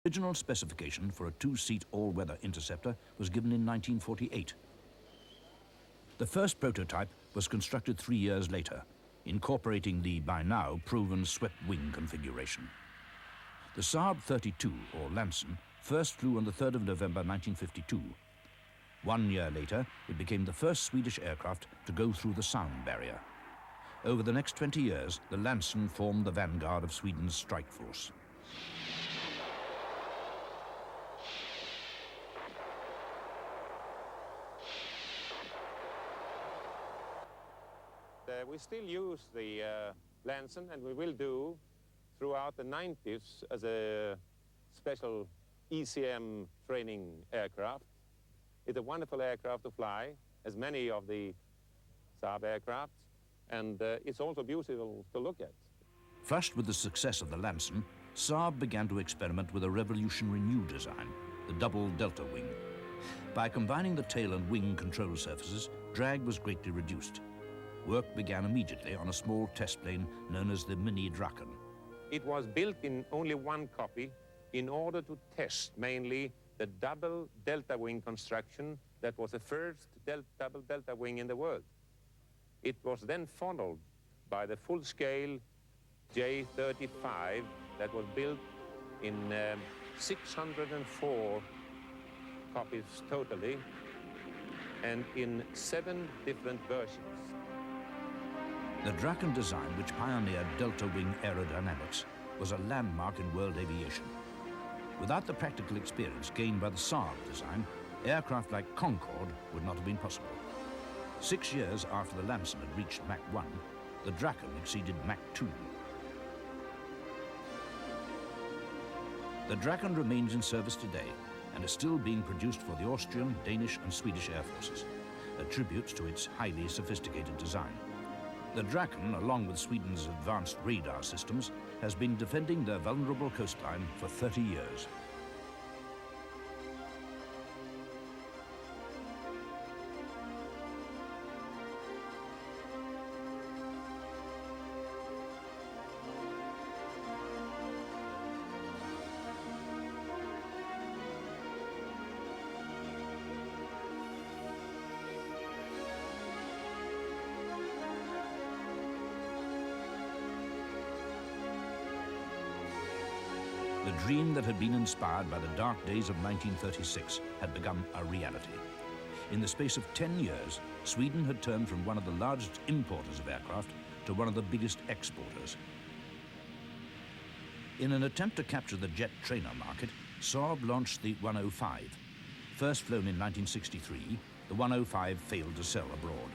Original specification for a two-seat all-weather interceptor was given in 1948. The first prototype was constructed 3 years later, incorporating the by now proven swept wing configuration. The Saab 32, or Lansen, first flew on the 3rd of November 1952. 1 year later, it became the first Swedish aircraft to go through the sound barrier. Over the next 20 years, the Lansen formed the vanguard of Sweden's strike force. We still use the Lansen, and we will do throughout the 90s as a special ECM training aircraft. It's a wonderful aircraft to fly, as many of the Saab aircraft, and it's also beautiful to look at. Flushed with the success of the Lansen, Saab began to experiment with a revolutionary new design, the double delta wing. By combining the tail and wing control surfaces, drag was greatly reduced. Work began immediately on a small test plane known as the Mini Draken. It was built in only one copy in order to test mainly the double delta wing construction that was the first double delta wing in the world. It was then followed by the full-scale J-35 that was built in 604 copies totally and in 7 different versions. The Draken design, which pioneered delta wing aerodynamics, was a landmark in world aviation. Without the practical experience gained by the Saab design, aircraft like Concorde would not have been possible. 6 years after the Lansen had reached Mach 1, the Draken exceeded Mach 2. The Draken remains in service today and is still being produced for the Austrian, Danish and Swedish air forces, a tribute to its highly sophisticated design. The Draken, along with Sweden's advanced radar systems, has been defending their vulnerable coastline for 30 years. The dream that had been inspired by the dark days of 1936 had become a reality. In the space of 10 years, Sweden had turned from one of the largest importers of aircraft to one of the biggest exporters. In an attempt to capture the jet trainer market, Saab launched the 105. First flown in 1963, the 105 failed to sell abroad.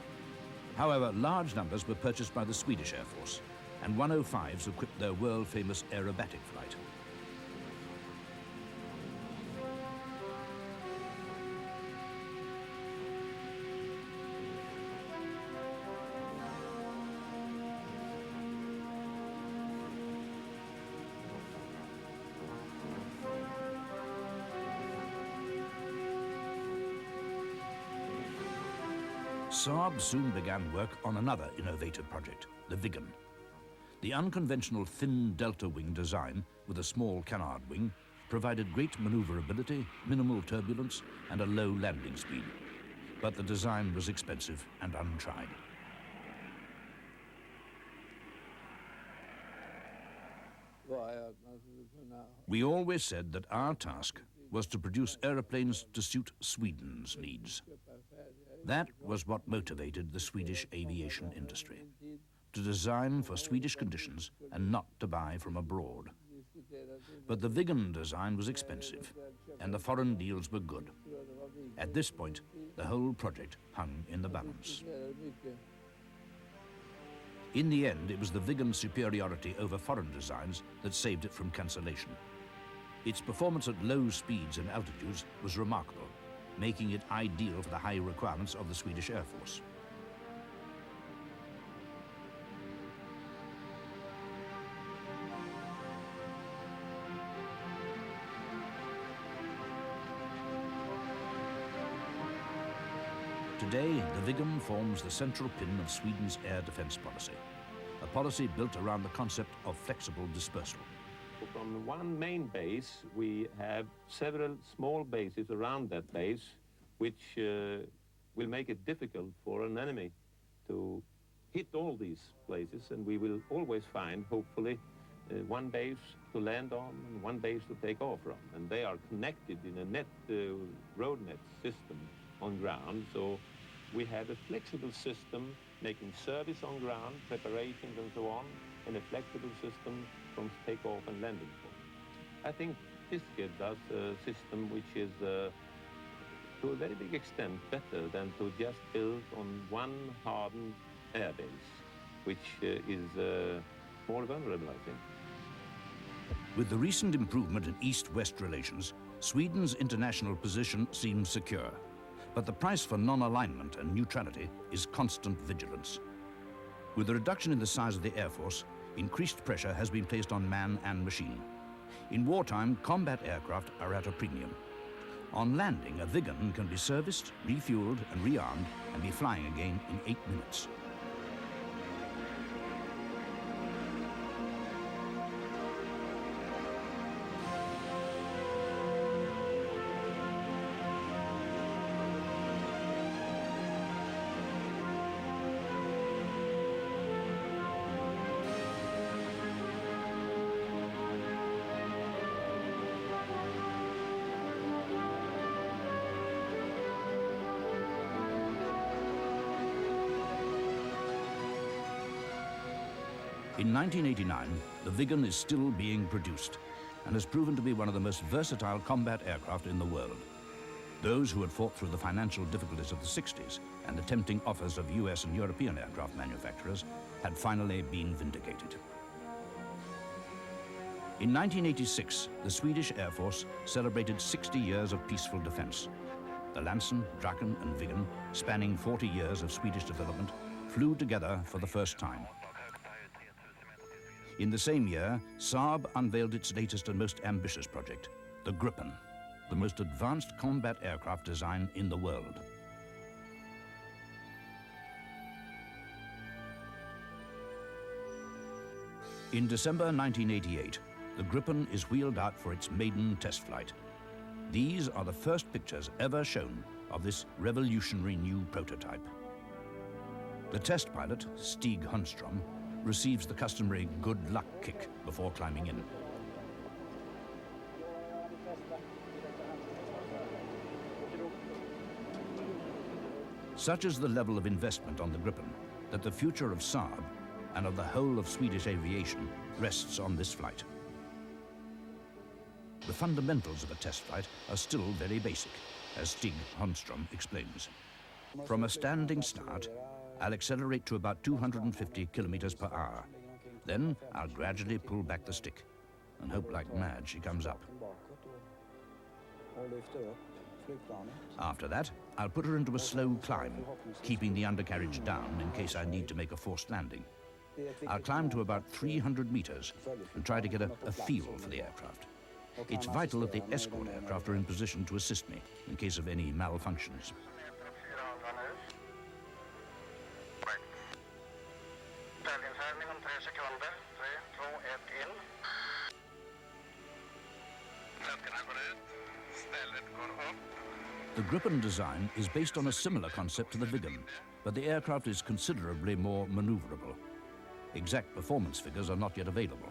However, large numbers were purchased by the Swedish Air Force, and 105s equipped their world-famous aerobatic flight. Saab soon began work on another innovative project, the Viggen. The unconventional thin delta wing design with a small canard wing provided great maneuverability, minimal turbulence, and a low landing speed. But the design was expensive and untried. We always said that our task was to produce aeroplanes to suit Sweden's needs. That was what motivated the Swedish aviation industry, to design for Swedish conditions and not to buy from abroad. But the Viggen design was expensive, and the foreign deals were good. At this point, the whole project hung in the balance. In the end, it was the Viggen's superiority over foreign designs that saved it from cancellation. Its performance at low speeds and altitudes was remarkable, making it ideal for the high requirements of the Swedish Air Force. Today, the Viggen forms the central pin of Sweden's air defense policy, a policy built around the concept of flexible dispersal. on one main base, we have several small bases around that base, which will make it difficult for an enemy to hit all these places, and we will always find, hopefully, one base to land on and one base to take off from. And they are connected in a road net system on ground, so we have a flexible system making service on ground, preparations and so on, and a flexible system from takeoff and landing point. I think this gives us a system which is to a very big extent better than to just build on one hardened airbase, which is more vulnerable, I think. With the recent improvement in East-West relations, Sweden's international position seems secure. But the price for non-alignment and neutrality is constant vigilance. With the reduction in the size of the Air Force, increased pressure has been placed on man and machine. In wartime, combat aircraft are at a premium. On landing, a Viggen can be serviced, refueled and rearmed and be flying again in 8 minutes. In 1989, the Viggen is still being produced and has proven to be one of the most versatile combat aircraft in the world. Those who had fought through the financial difficulties of the 60s and the tempting offers of US and European aircraft manufacturers had finally been vindicated. In 1986, the Swedish Air Force celebrated 60 years of peaceful defense. The Lansen, Draken and Viggen, spanning 40 years of Swedish development, flew together for the first time. In the same year, Saab unveiled its latest and most ambitious project, the Gripen, the most advanced combat aircraft design in the world. In December 1988, the Gripen is wheeled out for its maiden test flight. These are the first pictures ever shown of this revolutionary new prototype. The test pilot, Stig Hunstrom, receives the customary good luck kick before climbing in. Such is the level of investment on the Gripen that the future of Saab and of the whole of Swedish aviation rests on this flight. The fundamentals of a test flight are still very basic, as Stig Hunstrom explains. From a standing start, I'll accelerate to about 250 kilometers per hour. Then I'll gradually pull back the stick and hope like mad she comes up. After that, I'll put her into a slow climb, keeping the undercarriage down in case I need to make a forced landing. I'll climb to about 300 meters and try to get a feel for the aircraft. It's vital that the escort aircraft are in position to assist me in case of any malfunctions. The Gripen design is based on a similar concept to the Viggen, but the aircraft is considerably more maneuverable. Exact performance figures are not yet available,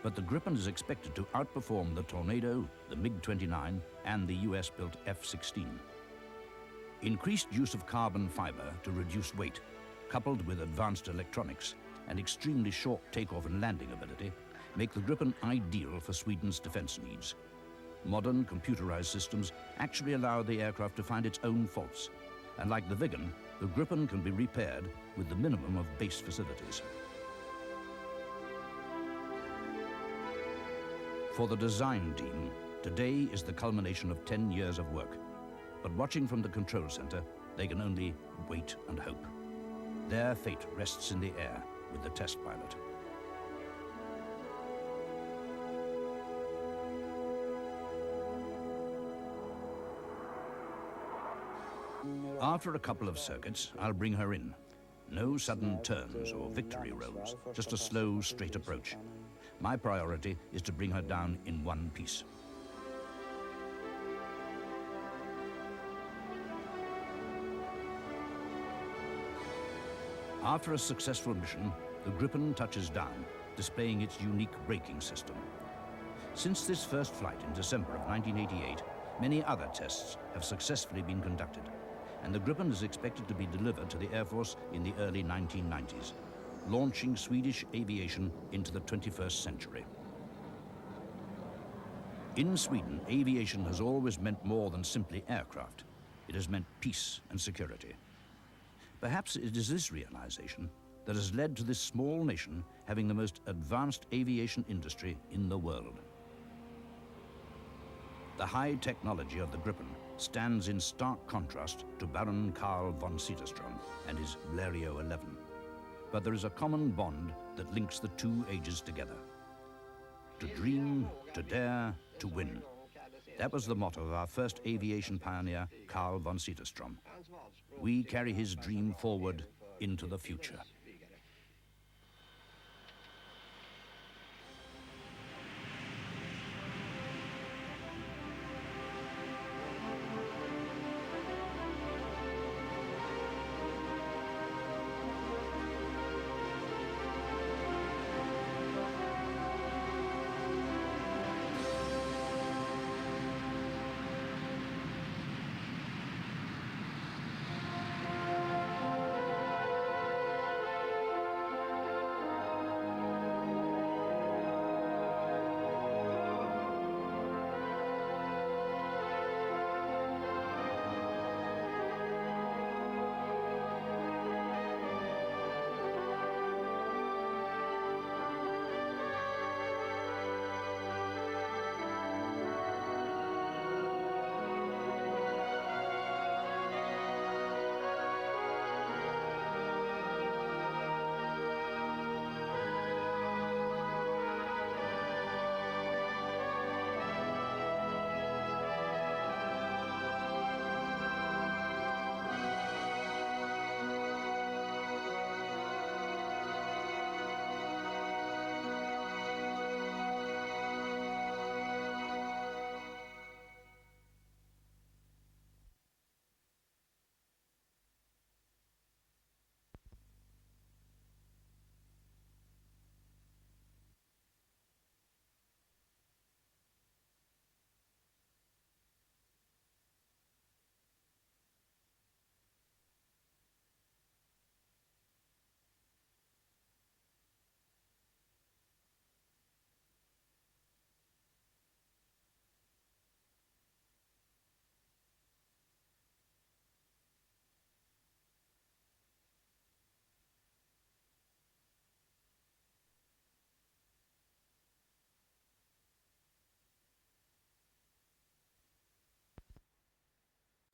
but the Gripen is expected to outperform the Tornado, the MiG-29, and the US-built F-16. Increased use of carbon fiber to reduce weight, coupled with advanced electronics and extremely short takeoff and landing ability, make the Gripen ideal for Sweden's defense needs. Modern computerized systems actually allow the aircraft to find its own faults, and like the Viggen, the Gripen can be repaired with the minimum of base facilities. For the design team, today is the culmination of 10 years of work. But watching from the control center, they can only wait and hope. Their fate rests in the air with the test pilot. After a couple of circuits, I'll bring her in. No sudden turns or victory rolls, just a slow, straight approach. My priority is to bring her down in one piece. After a successful mission, the Gripen touches down, displaying its unique braking system. Since this first flight in December of 1988, many other tests have successfully been conducted, and the Gripen is expected to be delivered to the Air Force in the early 1990s, launching Swedish aviation into the 21st century. In Sweden, aviation has always meant more than simply aircraft. It has meant peace and security. Perhaps it is this realization that has led to this small nation having the most advanced aviation industry in the world. The high technology of the Gripen stands in stark contrast to Baron Karl von Cedarstrom and his Blériot 11. But there is a common bond that links the two ages together. To dream, to dare, to win. That was the motto of our first aviation pioneer, Karl von Cedarstrom. We carry his dream forward into the future.